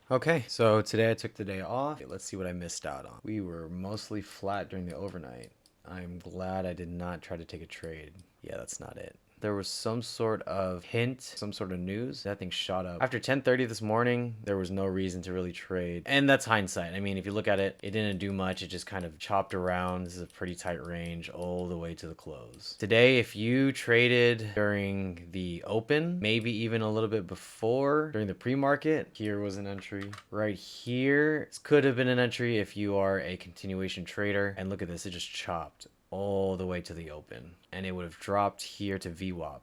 Okay, so today I took the day off. Let's see what I missed out on. We were mostly flat during the overnight. I'm glad I did not try to take a trade. Yeah, that's not it. There was some sort of hint, some sort of news. That thing shot up. After 10:30 this morning, there was no reason to really trade. And that's hindsight. I mean, if you look at it, it didn't do much. It just kind of chopped around. This is a pretty tight range all the way to the close. Today, if you traded during the open, maybe even a little bit before, during the pre-market, here was an entry. Right here, this could have been an entry if you are a continuation trader. And look at this, it just chopped all the way to the open, and it would have dropped here to VWAP.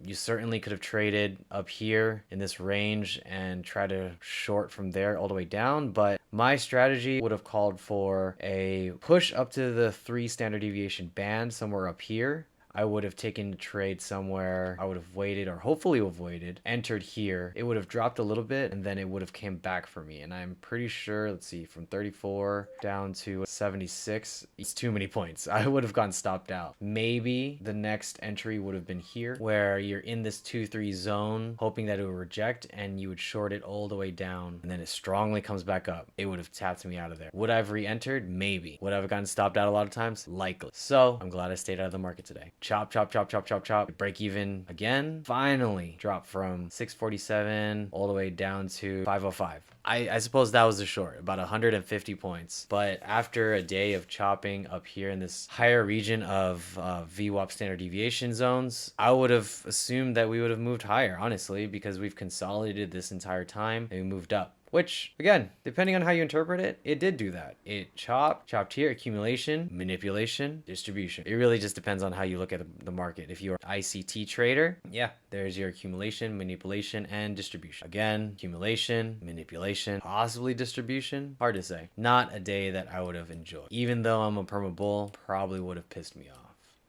You certainly could have traded up here in this range and try to short from there all the way down, but my strategy would have called for a push up to the 3 standard deviation band somewhere up here. I would have taken the trade somewhere. I would have waited, or hopefully avoided, entered here. It would have dropped a little bit, and then it would have came back for me. And I'm pretty sure, let's see, from 34 down to 76, it's too many points. I would have gotten stopped out. Maybe the next entry would have been here, where you're in this 2-3 zone, hoping that it would reject, and you would short it all the way down, and then it strongly comes back up. It would have tapped me out of there. Would I have re-entered? Maybe. Would I have gotten stopped out a lot of times? Likely. So I'm glad I stayed out of the market today. Chop, chop, chop, chop, chop, chop. Break even again. Finally dropped from 647 all the way down to 505. I suppose that was a short, about 150 points. But after a day of chopping up here in this higher region of VWAP standard deviation zones, I would have assumed that we would have moved higher, honestly, because we've consolidated this entire time and we moved up. Which, again, depending on how you interpret it, it did do that. It chopped here, accumulation, manipulation, distribution. It really just depends on how you look at the market. If you're an ICT trader, yeah, there's your accumulation, manipulation, and distribution. Again, accumulation, manipulation, possibly distribution. Hard to say. Not a day that I would have enjoyed. Even though I'm a perma bull, probably would have pissed me off.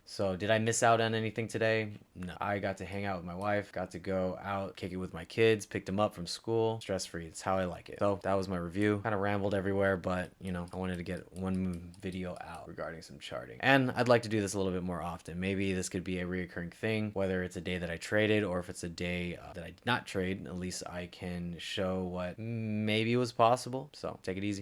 So did I miss out on anything today? No. I got to hang out with my wife, got to go out, kick it with my kids, picked them up from school, stress-free. It's how I like it. So that was my review. Kind of rambled everywhere, but you know, I wanted to get one video out regarding some charting. And I'd like to do this a little bit more often. Maybe this could be a reoccurring thing, whether it's a day that I traded or if it's a day that I did not trade. At least I can show what maybe was possible. So take it easy.